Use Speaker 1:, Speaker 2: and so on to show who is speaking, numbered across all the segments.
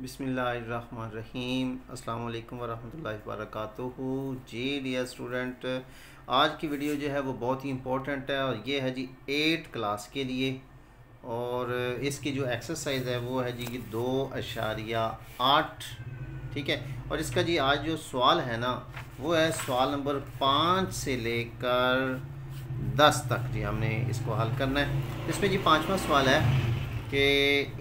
Speaker 1: बिस्मिल्लाहिर्रहमानिर्रहीम अस्सलाम वालेकुम वरहमतुल्लाहि वबरकातुहू। जी डियर स्टूडेंट, आज की वीडियो जो है वो बहुत ही इम्पोर्टेंट है और ये है जी 8 क्लास के लिए। और इसकी जो एक्सरसाइज है वो है जी 2.8, ठीक है। और इसका जी आज जो सवाल है ना वो है सवाल नंबर 5 से लेकर 10 तक। जी हमने इसको हल करना है। इसमें जी 5वां सवाल है कि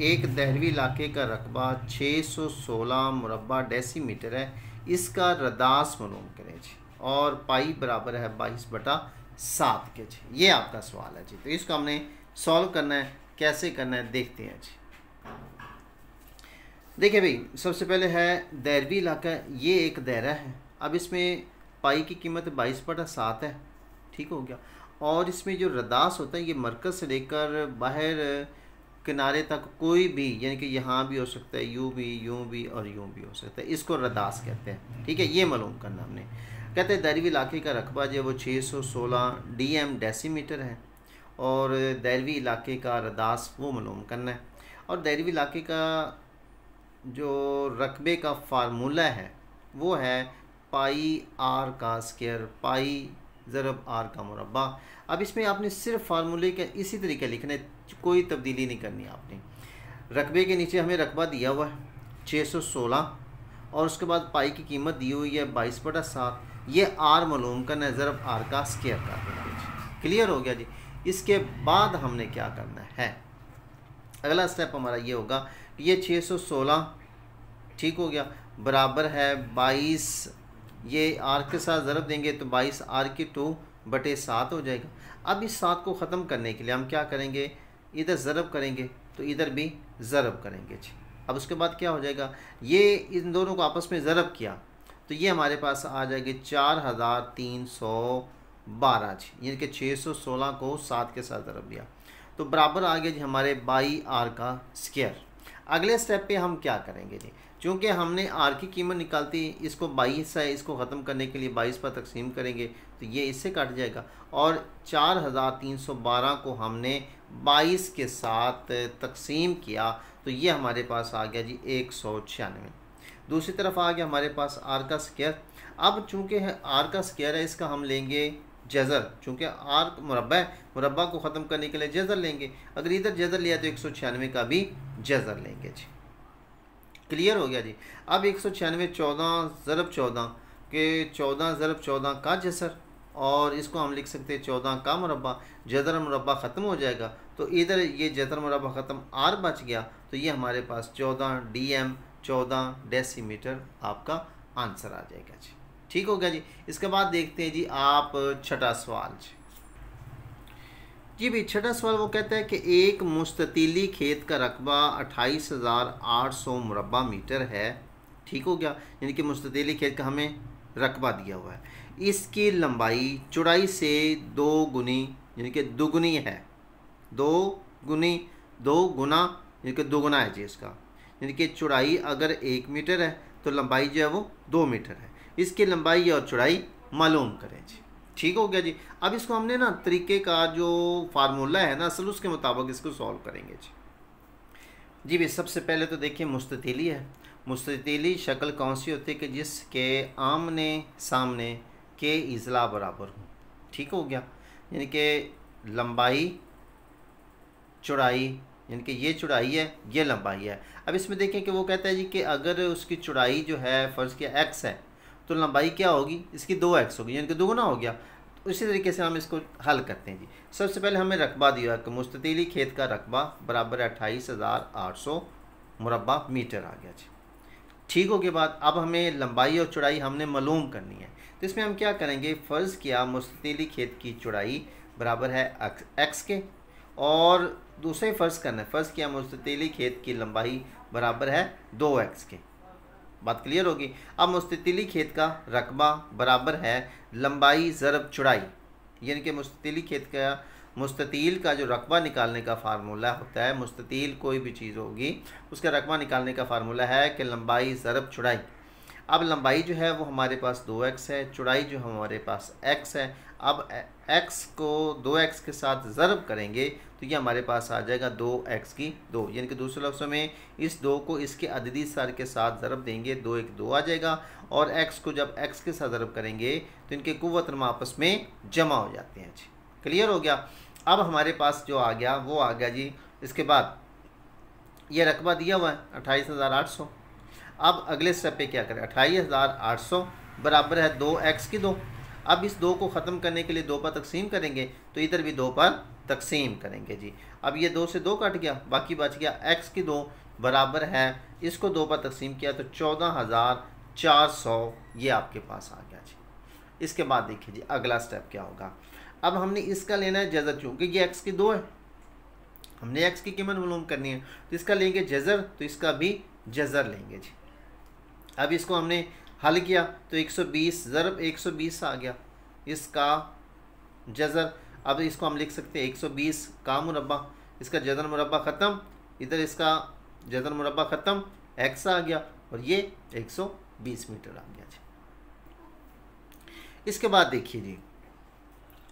Speaker 1: एक दहरवी इलाके का रकबा 616 मुरबा डेसीमीटर है, इसका रदास मालूम करें जी, और पाई बराबर है 22/7 के जी। ये आपका सवाल है जी। तो इसको हमने सॉल्व करना है। कैसे करना है देखते हैं जी। देखिए भाई, सबसे पहले है दहरवी इलाका, ये एक दायरा है। अब इसमें पाई की कीमत 22/7 है, ठीक हो गया। और इसमें जो रदास होता है ये मरकज़ से लेकर बाहर किनारे तक कोई भी, यानी कि यहाँ भी हो सकता है, यूँ भी और यूँ भी हो सकता है, इसको रदास कहते हैं, ठीक है। ये मालूम करना हमने। कहते हैं दहरवी इलाके का रकबा जो है वो 616 DM डेसीमीटर है और दहरवी इलाके का रदास वो मालूम करना है। और दहरवी इलाके का जो रकबे का फार्मूला है वो है पाई आर का स्क्वायर, पाई ज़रब आर का मुरब्बा। अब इसमें आपने सिर्फ फार्मूले का इसी तरीके लिखना है, कोई तब्दीली नहीं करनी आपने। रकबे के नीचे हमें रकबा दिया हुआ है 616 और उसके बाद पाई की कीमत दी हुई है 22/7। ये आर मालूम करना है, ज़रब आर का स्क्वायर कर देंगे जी। क्लियर हो गया जी। इसके बाद हमने क्या करना है, अगला स्टेप हमारा ये होगा कि ये 616 ठीक हो गया बराबर है 22, ये आर के साथ ज़रब देंगे तो 22 R/2/7 हो जाएगा। अब इस 7 को ख़त्म करने के लिए हम क्या करेंगे, इधर ज़रब करेंगे तो इधर भी ज़रब करेंगे जी। अब उसके बाद क्या हो जाएगा, ये इन दोनों को आपस में ज़रब किया तो ये हमारे पास आ जाएगी 4312 जी, यानी कि 616 को 7 के साथ ज़रब दिया तो बराबर आ गया जी हमारे 22R का स्क्वायर। अगले स्टेप पे हम क्या करेंगे जी, चूँकि हमने आर की कीमत निकालती, इसको 22 है, इसको ख़त्म करने के लिए 22 पर तकसीम करेंगे तो ये इससे कट जाएगा और 4312 को हमने 22 के साथ तकसीम किया तो ये हमारे पास आ गया जी 196। दूसरी तरफ आ गया हमारे पास आर का स्क्वायर। अब चूँकि आर का स्क्वायर है इसका हम लेंगे जज़र, चूँकि आर मुरब्बा है, मुरब्बा को ख़त्म करने के लिए जज़र लेंगे। अगर इधर जज़र लिया तो 196 का भी जज़र लेंगे जी। क्लियर हो गया जी। अब 196 14 ज़रब 14 के 14 ज़रब 14 का जसर, और इसको हम लिख सकते हैं 14 का मुरब्बा। जदर मुरब्बा ख़त्म हो जाएगा तो इधर ये जदर मुरब्बा ख़त्म, आर बच गया तो ये हमारे पास 14 DM 14 डेसीमीटर आपका आंसर आ जाएगा जी। ठीक हो गया जी। इसके बाद देखते हैं जी आप छठा सवाल जी भाई। छठा सवाल वो कहता है कि एक मुस्ततीली खेत का रकबा 28,800 मुरबा मीटर है, ठीक हो गया, यानी कि मुस्ततीली खेत का हमें रकबा दिया हुआ है। इसकी लंबाई चौड़ाई से 2 गुनी यानी कि दुगुनी है, 2 गुना यानी कि दोगुना है जी इसका, यानी कि चौड़ाई अगर 1 मीटर है तो लंबाई जो है वो 2 मीटर है। इसकी लंबाई और चौड़ाई मालूम करें जी। ठीक हो गया जी। अब इसको हमने ना तरीके का जो फार्मूला है ना असल उसके मुताबिक इसको सॉल्व करेंगे जी भाई। सबसे पहले तो देखिए मुस्ततीली है। मुस्ततीली शक्ल कौन सी होती है कि जिसके आमने सामने के इज़ला बराबर हो, ठीक हो गया, यानी कि लंबाई चौड़ाई, यानी कि ये चौड़ाई है ये लंबाई है। अब इसमें देखें कि वो कहता है जी कि अगर उसकी चौड़ाई जो है फ़र्ज़ किया x है तो लंबाई क्या होगी, इसकी 2x होगी, यानी कि दोगुना हो गया। तो इसी तरीके से हम इसको हल करते हैं जी। सबसे पहले हमें रकबा दिया कि मुस्ततीली खेत का रकबा बराबर 28,800 मुरबा मीटर आ गया जी। ठीक हो गया बात। अब हमें लंबाई और चौड़ाई हमने मालूम करनी है तो इसमें हम क्या करेंगे, फ़र्ज़ किया मुस्ततीली खेत की चौड़ाई बराबर है x के, और दूसरे फ़र्ज़ करना है, फ़र्ज़ किया मुस्ततीली खेत की लंबाई बराबर है 2x के। बात क्लियर होगी। अब मुस्ततीली खेत का रकबा बराबर है लंबाई ज़रब चौड़ाई, यानी कि मुस्ततीली खेत का मुस्ततील का जो रकबा निकालने का फार्मूला होता है, मुस्ततील कोई भी चीज़ होगी उसका रकबा निकालने का फार्मूला है कि लंबाई ज़रब चौड़ाई। अब लंबाई जो है वो हमारे पास 2x है, चौड़ाई जो हमारे पास x है। अब x को 2x के साथ ज़रब करेंगे तो ये हमारे पास आ जाएगा 2x की 2, यानी कि दूसरे लफ्ज़ों में इस 2 को इसके अददी सर के साथ ज़रब देंगे, 2 1 2 आ जाएगा। और x को जब x के साथ ज़रब करेंगे तो इनके कुव्वत रमा आपस में जमा हो जाते हैं जी। क्लियर हो गया। अब हमारे पास जो आ गया वो आ गया जी। इसके बाद ये रकबा दिया हुआ है 28,800। अब अगले स्टेप पे क्या करें, 28,800 बराबर है 2x की 2। अब इस 2 को ख़त्म करने के लिए 2 पर तकसीम करेंगे तो इधर भी 2 पर तकसीम करेंगे जी। अब ये 2 से 2 कट गया, बाकी बच गया x की 2 बराबर है, इसको 2 पर तकसीम किया तो 14,400 ये आपके पास आ गया जी। इसके बाद देखिए जी अगला स्टेप क्या होगा। अब हमने इसका लेना है जज़र, चूँकि ये x की 2 है, हमने x की कीमत मालूम करनी है तो इसका लेंगे जज़र, तो इसका भी जज़र लेंगे जी। अब इसको हमने हल किया तो 120 ज़रब 120 आ गया इसका जज़र। अब इसको हम लिख सकते हैं 120 का मुरब्बा, इसका जज़र मुरब्बा ख़त्म, इधर इसका जज़र मुरब्बा ख़त्म, x आ गया और ये 120 मीटर आ गया जी। इसके बाद देखिए जी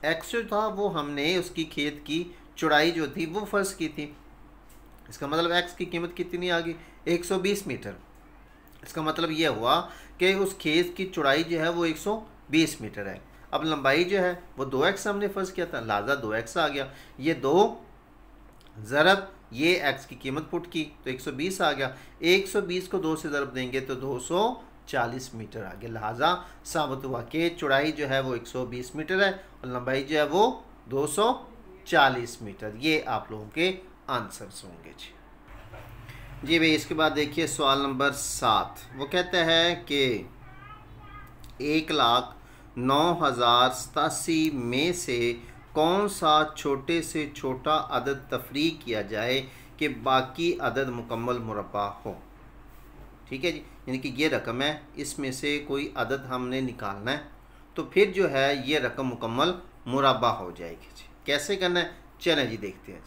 Speaker 1: x जो था वो हमने उसकी खेत की चौड़ाई जो थी वो फ़र्ज़ की थी। इसका मतलब x की कीमत कितनी आ गई, 120 मीटर। इसका मतलब ये हुआ कि उस खेत की चौड़ाई जो है वो 120 मीटर है। अब लंबाई जो है वो 2x हमने फ़र्ज़ किया था, लिहाजा 2x आ गया। ये 2 ज़रब ये x की कीमत पुट की तो 120 आ गया। 120 को 2 से ज़रब देंगे तो 240 मीटर आ गया। लिहाजा साबित हुआ कि चौड़ाई जो है वो 120 मीटर है और लंबाई जो है वो 240 मीटर। ये आप लोगों के आंसर्स होंगे जी भाई। इसके बाद देखिए सवाल नंबर 7, वो कहता है कि 1,09,087 में से कौन सा छोटे से छोटा अदद तफरीक किया जाए कि बाकी अदद मुकम्मल मुरब्बा हो। ठीक है जी, यानी कि ये रकम है, इसमें से कोई अदद हमने निकालना है तो फिर जो है ये रकम मुकम्मल मुरब्बा हो जाएगी जी। कैसे करना है चलें जी देखते हैं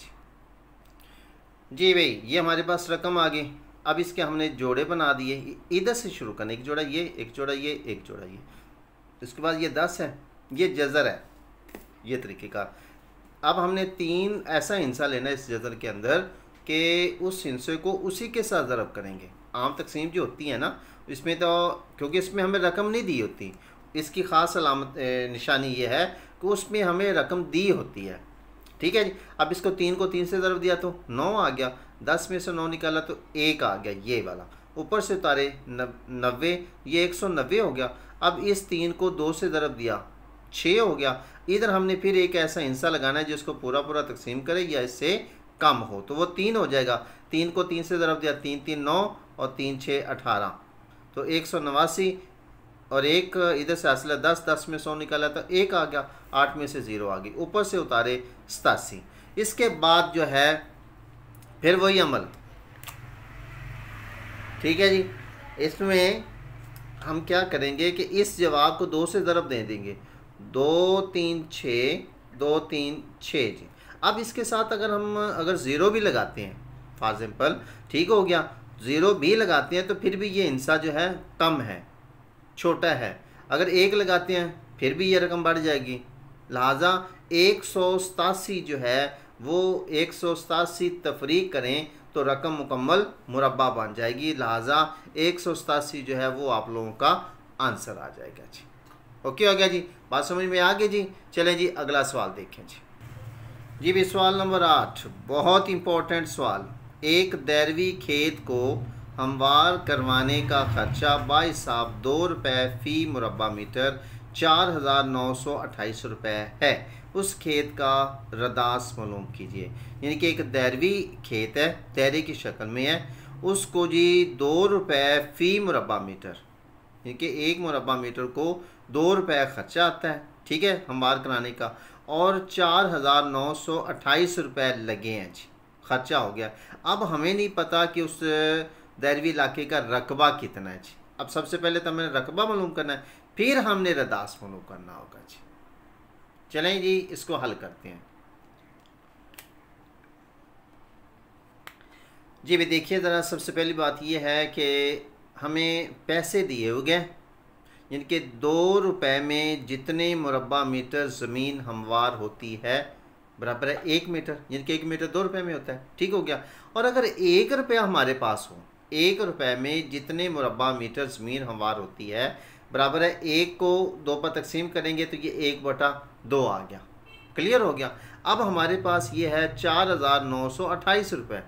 Speaker 1: जी भाई। ये हमारे पास रकम आ गई। अब इसके हमने जोड़े बना दिए, इधर से शुरू करना, एक जोड़ा ये, एक जोड़ा ये, एक जोड़ा ये। इसके बाद ये 10 है, ये जज़र है, ये तरीक़ेकार। अब हमने 3 ऐसा हिस्सा लेना है इस जज़र के अंदर कि उस हिस्से को उसी के साथ ज़रब करेंगे। आम तकसीम जो होती है ना इसमें तो क्योंकि इसमें हमें रकम नहीं दी होती, इसकी ख़ास अलामत निशानी ये है कि उसमें हमें रकम दी होती है। ठीक है जी। अब इसको 3 को 3 से ज़रब दिया तो 9 आ गया, 10 में से 9 निकाला तो 1 आ गया, ये वाला। ऊपर से उतारे 90, ये 190 हो गया। अब इस 3 को 2 से ज़रब दिया 6 हो गया। इधर हमने फिर एक ऐसा हिस्सा लगाना है जिसको पूरा पूरा तकसीम करे या इससे कम हो तो वो 3 हो जाएगा। 3 को 3 से ज़रब दिया 3 3 9 और 3 6 18 तो 189 और एक इधर से हासिल 10, 10 में 100 निकाला तो 1 आ गया, 8 में से 0 आ गई, ऊपर से उतारे 87। इसके बाद जो है फिर वही अमल। ठीक है जी। इसमें हम क्या करेंगे कि इस जवाब को 2 से ज़रब दे देंगे, 2 3 6, 2 3 6 जी। अब इसके साथ अगर 0 भी लगाते हैं फॉर एग्जाम्पल, ठीक हो गया, 0 भी लगाते हैं तो फिर भी ये हिस्सा जो है कम है, छोटा है। अगर 1 लगाते हैं फिर भी ये रकम बढ़ जाएगी। लिहाजा 187 जो है वो 187 तफरीक करें तो रकम मुकम्मल मुरब्बा बन जाएगी। लिहाजा 187 जो है वो आप लोगों का आंसर आ जाएगा जी। ओके हो गया जी, बात समझ में आ गई जी। चलें जी अगला सवाल देखें जी भी सवाल नंबर 8 बहुत इंपॉर्टेंट सवाल। एक दैरवी खेत को हमवार करवाने का खर्चा बाहिसाब 2 रुपये फ़ी मुरब्बा मीटर 4,928 रुपये है। उस खेत का रदास मालूम कीजिए। यानी कि एक दैरवी खेत है, दैरे की शक्ल में है, उसको जी 2 रुपये फ़ी मुरब्बा मीटर, यानी कि 1 मुरब्बा मीटर को 2 रुपये खर्चा आता है, ठीक है, हमवार कराने का, और 4,928 रुपये लगे हैं जी, खर्चा हो गया। अब हमें नहीं पता कि उस दैरवी इलाके का रकबा कितना है जी। अब सबसे पहले तो हमें रकबा मालूम करना है, फिर हमने रदास मालूम करना होगा जी। चलें जी इसको हल करते हैं जी। भी देखिए ज़रा, सबसे पहली बात यह है कि हमें पैसे दिए हुए गए, जिनके 2 रुपए में जितने मुरब्बा मीटर ज़मीन हमवार होती है बराबर है 1 मीटर, जिनके 1 मीटर 2 रुपए में होता है। ठीक हो गया। और अगर 1 रुपया हमारे पास हो, 1 रुपए में जितने मुरब्बा मीटर ज़मीन हमवार होती है बराबर है 1 को 2 पर तकसीम करेंगे तो ये 1/2 आ गया। क्लियर हो गया। अब हमारे पास ये है 4,928 रुपये।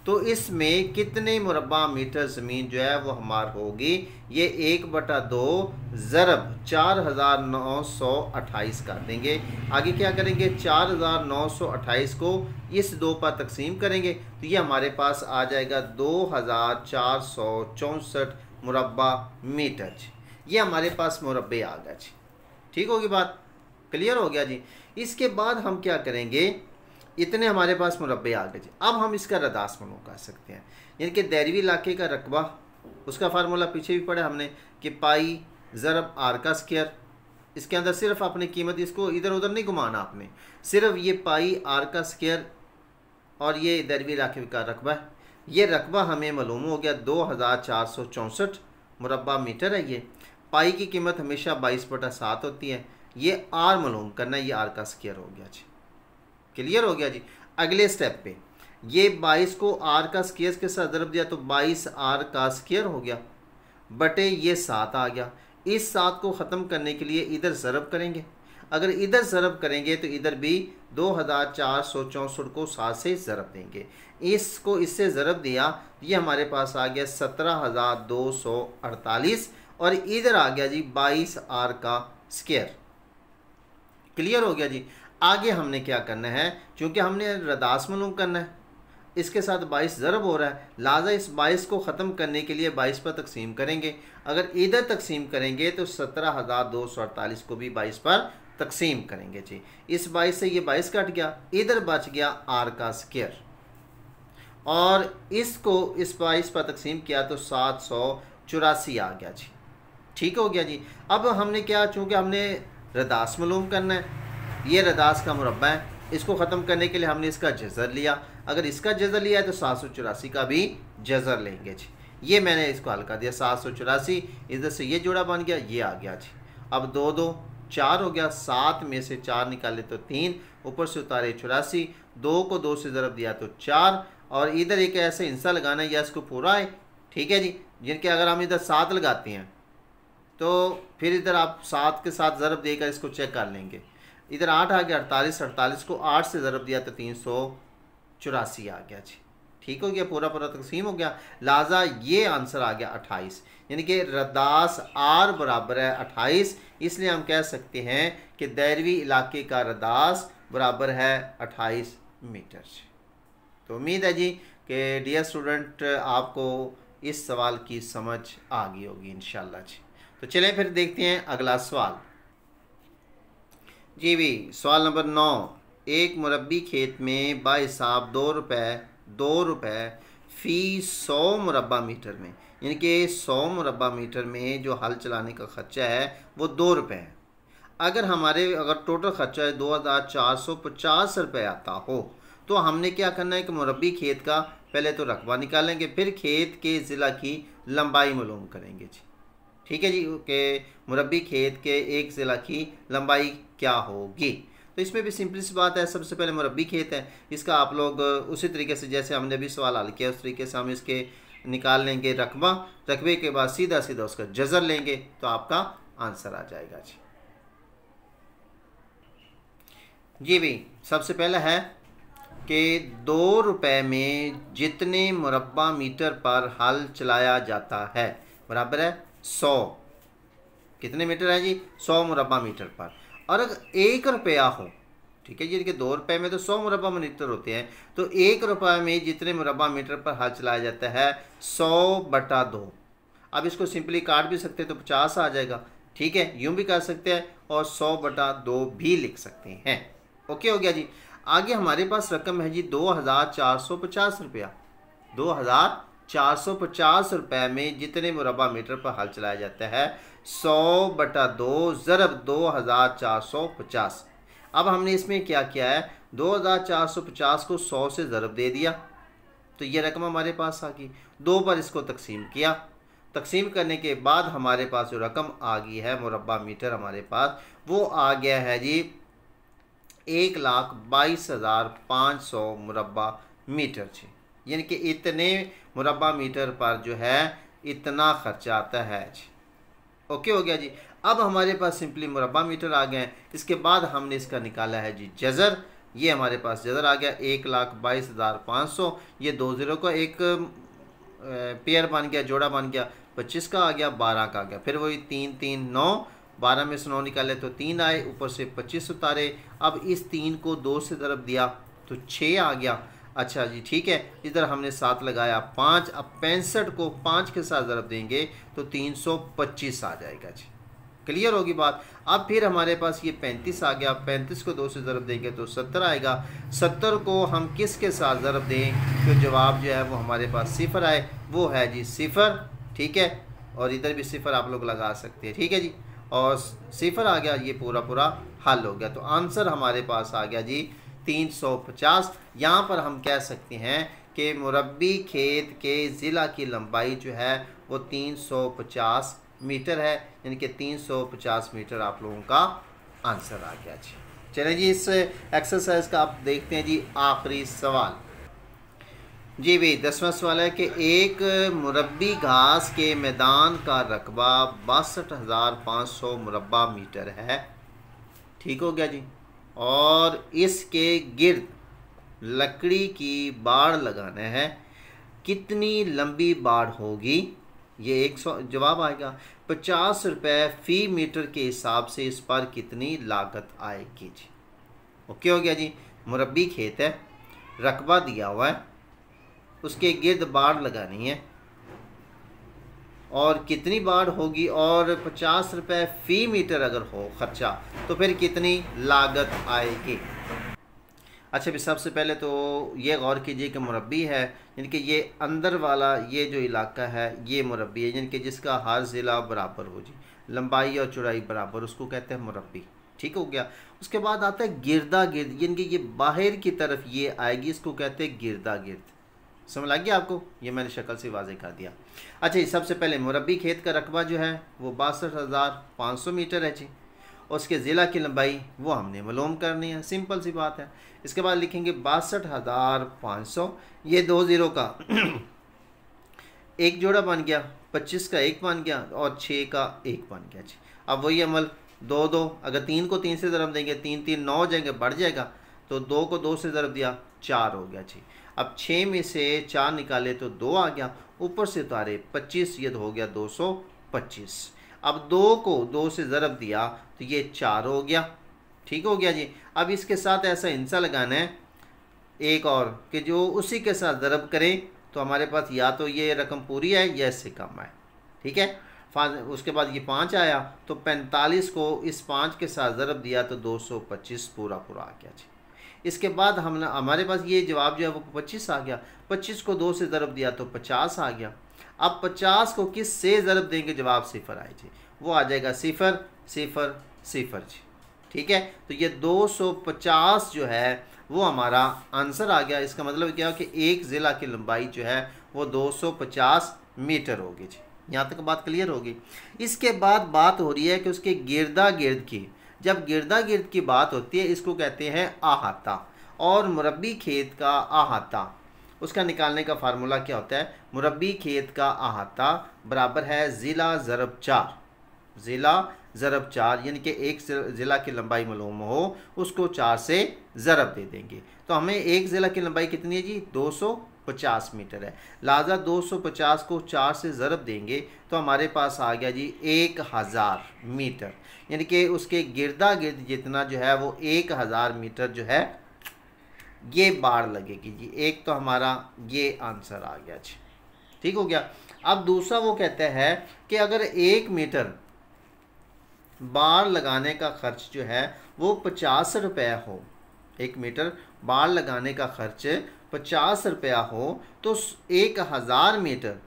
Speaker 1: तो इसमें कितने मुरब्बा मीटर ज़मीन जो है वो हमार होगी, ये 1/2 ज़रब 4,928 कर देंगे। आगे क्या करेंगे, 4,928 को इस 2 पर तकसीम करेंगे तो ये हमारे पास आ जाएगा 2,464 मुरब्बा मीटर। ये हमारे पास मुरब्बे आ गया जी। ठीक होगी बात, क्लियर हो गया जी। इसके बाद हम क्या करेंगे, इतने हमारे पास मुरब्बे आ गए जी। अब हम इसका रदास मालूम कर सकते हैं, यानी कि दैरवी इलाके का रकबा, उसका फार्मूला पीछे भी पढ़ा हमने कि पाई ज़रब आर का स्क्वायर। इसके अंदर सिर्फ अपनी कीमत, इसको इधर उधर नहीं घुमाना आपने, सिर्फ ये पाई आर का स्क्वायर और ये दैरवी इलाके का रकबा है। ये रकबा हमें मालूम हो गया 2,464 मुरब्बा मीटर है। ये पाई की कीमत हमेशा 22/7 होती है। ये आर मालूम करना है, ये आर का स्क्वायर हो गया जी। क्लियर हो गया जी। अगले स्टेप पे ये 22 को आर का स्क्वायर के साथ ज़रब दिया तो 22 आर का स्क्वायर हो गया बटे ये 7 आ गया। इस 7 को ख़त्म करने के लिए इधर ज़रब करेंगे। अगर इधर ज़रब करेंगे तो इधर भी 2,464 को 7 से ज़रब देंगे। इसको इससे ज़रब दिया, ये हमारे पास आ गया 17,248 और इधर आ गया जी 22 आर का स्क्वायर। क्लियर हो गया जी। आगे हमने क्या करना है, क्योंकि हमने रदास मालूम करना है, इसके साथ 22 ज़रब हो रहा है, लिहाजा इस 22 को ख़त्म करने के लिए 22 पर तकसीम करेंगे। अगर इधर तकसीम करेंगे तो 17,248 को भी 22 पर तकसीम करेंगे जी। इस 22 से ये 22 कट गया, इधर बच गया आर का स्क्वायर और इसको इस 22 पर तकसीम किया तो 784 आ गया जी। ठीक हो गया जी। अब हमने क्या, चूँकि हमने रदास मालूम करना है, ये रदास का मुरब्बा है, इसको ख़त्म करने के लिए हमने इसका जज़र लिया। अगर इसका जज़र लिया है तो 784 का भी जज़र लेंगे जी। ये मैंने इसको हल कर दिया, 784 इधर से ये जोड़ा बन गया, ये आ गया जी। अब 2 2 4 हो गया, 7 में से 4 निकाले तो 3, ऊपर से उतारे 84, 2 को 2 से ज़रब दिया तो 4 और इधर एक ऐसे हिस्सा लगाना है या इसको पूरा है। ठीक है जी। जिनके अगर हम इधर 7 लगाते हैं तो फिर इधर आप 7 के साथ ज़रब देकर इसको चेक कर लेंगे। इधर 8 आ गया 48, 48 को 8 से ज़रब दिया तो 384 आ गया जी। ठीक हो गया, पूरा पूरा तकसीम हो गया। लिहाजा ये आंसर आ गया 28, यानी कि रदास आर बराबर है 28। इसलिए हम कह सकते हैं कि दैरवी इलाके का रदास बराबर है 28 मीटर। तो उम्मीद है जी कि डियर स्टूडेंट आपको इस सवाल की समझ आ गई होगी इंशाल्लाह जी। तो चलें फिर देखते हैं अगला सवाल जी। भी सवाल नंबर 9, एक मुरब्बी खेत में बाहिसाब 2 रुपये फ़ी 100 मुरब्बा मीटर में, यानी कि 100 मुरब्बा मीटर में जो हल चलाने का ख़र्चा है वो 2 रुपये है। अगर टोटल ख़र्चा है 2,450 रुपये आता हो तो हमने क्या करना है कि मुरब्बी खेत का पहले तो रकबा निकालेंगे, फिर खेत के ज़िला की लंबाई मालूम करेंगे जी। ठीक है जी, कि मुरब्बी खेत के एक ज़िला की लंबाई क्या होगी। तो इसमें भी सिंपल सी बात है, सबसे पहले मुरब्बी खेत है, इसका आप लोग उसी तरीके से जैसे हमने अभी सवाल हल किया उस तरीके से हम इसके निकाल लेंगे रकबा। रकबे के बाद सीधा सीधा उसका जज़र लेंगे तो आपका आंसर आ जाएगा जी। जी भी सबसे पहला है कि 2 रुपये में जितने मुरब्बा मीटर पर हल चलाया जाता है बराबर है 100। कितने मीटर है जी, 100 मुरब्बा मीटर पर। और अगर 1 रुपया हो, ठीक है जी, कि 2 रुपये में तो 100 मुरब्बा मीटर होते हैं, तो 1 रुपये में जितने मुरब्बा मीटर पर हल चलाया जाता है 100/2। अब इसको सिंपली काट भी सकते हैं तो 50 आ जाएगा। ठीक है, यूँ भी कर सकते हैं और 100/2 भी लिख सकते हैं। ओके हो गया जी। आगे हमारे पास रकम है जी 2,450 रुपया। 2,450 रुपये में जितने मुरब्बा मीटर पर हल चलाया जाता है 100/2 ज़रब 2,450। अब हमने इसमें क्या किया है, 2,450 को 100 से ज़रब दे दिया तो ये रकम हमारे पास आ गई। 2 पर इसको तकसीम किया तकसीम करने के बाद हमारे पास जो रकम आ गई है मुरब्बा मीटर हमारे पास, वो आ गया है जी 1,22,500 मुरब्बा मीटर जी। यानी कि इतने मुरब्बा मीटर पर जो है इतना खर्चा आता है जी। ओके हो गया जी। अब हमारे पास सिंपली मुरब्बा मीटर आ गए। इसके बाद हमने इसका निकाला है जी जज़र। ये हमारे पास जज़र आ गया 1,22,500। ये 2 ज़ीरो का एक पेयर बन गया, जोड़ा बन गया। 25 का आ गया, 12 का आ गया, फिर वही 3 3 9, 12 में से 9 निकाले तो 3 आए, ऊपर से 25 उतारे। अब इस 3 को 2 से ज़रब दिया तो 6 आ गया। अच्छा जी ठीक है, इधर हमने 7 लगाया 5। अब 65 को 5 के साथ ज़रब देंगे तो 325 आ जाएगा जी। क्लियर होगी बात। अब फिर हमारे पास ये 35 आ गया। 35 को 2 से ज़रब देंगे तो 70 आएगा। 70 को हम किसके साथ ज़रब दें तो जवाब जो है वो हमारे पास सिफर आए, वो है जी सिफर। ठीक है, और इधर भी सिफर आप लोग लगा सकते हैं। ठीक है जी, और सिफर आ गया, ये पूरा पूरा हल हो गया। तो आंसर हमारे पास आ गया जी 350। यहाँ पर हम कह सकते हैं कि मुरब्बी खेत के ज़िला की लंबाई जो है वो 350 मीटर है। यानी कि 350 मीटर आप लोगों का आंसर आ गया जी। चलें जी, इस एक्सरसाइज का आप देखते हैं जी आखिरी सवाल। जी भाई 10वां सवाल है कि एक मुरब्बी घास के मैदान का रकबा 62,500 मुरब्बा मीटर है। ठीक हो गया जी, और इसके गिर्द लकड़ी की बाड़ लगाना है। कितनी लंबी बाड़ होगी? ये 100 जवाब आएगा 50 रुपये फ़ी मीटर के हिसाब से इस पर कितनी लागत आएगी जी। ओके हो गया जी। मुरब्बी खेत है, रकबा दिया हुआ है, उसके गिर्द बाड़ लगानी है और कितनी बाड़ होगी, और 50 रुपये फ़ी मीटर अगर हो खर्चा तो फिर कितनी लागत आएगी। अच्छा भी सबसे पहले तो ये गौर कीजिए कि मुरब्बी है, यानी कि ये अंदर वाला ये जो इलाका है ये मुरब्बी है, यानी कि जिसका हर ज़िला बराबर हो जी, लंबाई और चौड़ाई बराबर, उसको कहते हैं मुरब्बी। ठीक हो गया। उसके बाद आता है गिरदा गिर्द, यानी कि ये बाहर की तरफ ये आएगी, इसको कहते हैं गिरदा गिर्द। समझ लग गया आपको? ये मैंने शक्ल से वाज़ेह कर दिया। अच्छा जी, सबसे पहले मुरब्बी खेत का रकबा जो है वो 62,500 मीटर है जी। और उसके ज़िला की लंबाई वो हमने मालूम करनी है, सिंपल सी बात है। इसके बाद लिखेंगे 62,500, ये 2 ज़ीरो का एक जोड़ा बन गया, 25 का एक बन गया और 6 का एक बन गया जी। अब वही अमल 2 2, अगर 3 को 3 से ज़रब देंगे 3 3 9 हो जाएंगे, बढ़ जाएगा, तो 2 को 2 से ज़रब दिया 4 हो गया जी। अब 6 में से 4 निकाले तो 2 आ गया, ऊपर से उतारे 25, ये हो गया 225। अब 2 को 2 से ज़रब दिया तो ये 4 हो गया। ठीक हो गया जी। अब इसके साथ ऐसा हिंसा लगाना है एक और कि जो उसी के साथ ज़रब करें तो हमारे पास या तो ये रकम पूरी है या इससे कम है। ठीक है, उसके बाद ये 5 आया तो 45 को इस 5 के साथ ज़रब दिया तो 225 पूरा पूरा आ गया जी। इसके बाद हमने हमारे पास ये जवाब जो है वो 25 आ गया। 25 को 2 से ज़रब दिया तो 50 आ गया। अब 50 को किस से ज़रब देंगे, जवाब सिफर आए जी, वो आ जाएगा सिफर सिफर सिफर जी। ठीक है, तो ये 250 जो है वो हमारा आंसर आ गया। इसका मतलब क्या है कि एक ज़िला की लंबाई जो है वो 250 मीटर होगी जी। यहाँ तक बात क्लियर होगी। इसके बाद बात हो रही है कि उसके गिरदा गिर्द की। जब गिरदा गिर्द की बात होती है इसको कहते हैं अहाता, और मुरब्बी खेत का अहाता उसका निकालने का फार्मूला क्या होता है? मुरब्बी खेत का अहाता बराबर है ज़िला ज़रब 4, ज़िला ज़रब 4, यानी कि एक ज़िला की लंबाई मालूम हो उसको 4 से ज़रब दे देंगे। तो हमें एक ज़िला की लंबाई कितनी है जी? 250 मीटर है। लिहाजा 250 को 4 से ज़रब देंगे तो हमारे पास आ गया जी 1000 मीटर, यानी कि उसके गिरदा गिर्द जितना जो है वो 1000 मीटर जो है ये बाड़ लगेगी जी। एक तो हमारा ये आंसर आ गया जी। ठीक हो गया। अब दूसरा वो कहता है कि अगर 1 मीटर बाड़ लगाने का खर्च जो है वो 50 रुपया हो, 1 मीटर बाड़ लगाने का खर्च 50 रुपया हो तो 1000 मीटर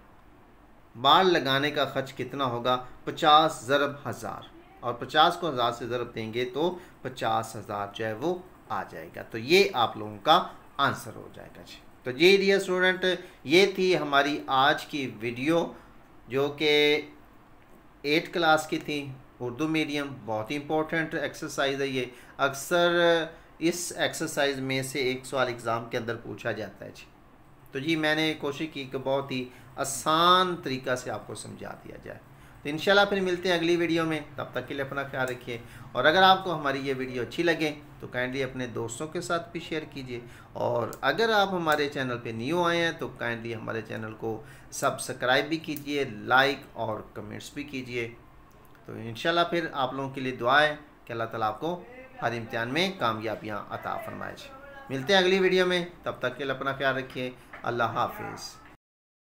Speaker 1: बाड़ लगाने का खर्च कितना होगा? 50 ज़रब 1000, और 50 को 1000 से ज़रब देंगे तो 50,000 जो है वो आ जाएगा। तो ये आप लोगों का आंसर हो जाएगा जी। तो जी डियर स्टूडेंट, ये थी हमारी आज की वीडियो। जो कि 8 क्लास की थी, उर्दू मीडियम। बहुत ही इंपॉर्टेंट एक्सरसाइज है ये। अक्सर इस एक्सरसाइज में से एक सवाल एग्ज़ाम के अंदर पूछा जाता है जी। तो जी मैंने कोशिश की कि बहुत ही आसान तरीक़ा से आपको समझा दिया जाए। तो इंशाल्लाह फिर मिलते हैं अगली वीडियो में, तब तक के लिए अपना ख्याल रखिए। और अगर आपको हमारी ये वीडियो अच्छी लगे तो काइंडली अपने दोस्तों के साथ भी शेयर कीजिए। और अगर आप हमारे चैनल पे न्यू आए हैं तो काइंडली हमारे चैनल को सब्सक्राइब भी कीजिए, लाइक और कमेंट्स भी कीजिए। तो इंशाल्लाह फिर आप लोगों के लिए दुआ है कि अल्लाह ताला आपको हर इम्तिहान में कामयाबियाँ अता फरमाए। मिलते हैं अगली वीडियो में, तब तक के लिए अपना ख्याल रखिए। अल्लाह हाफिज़।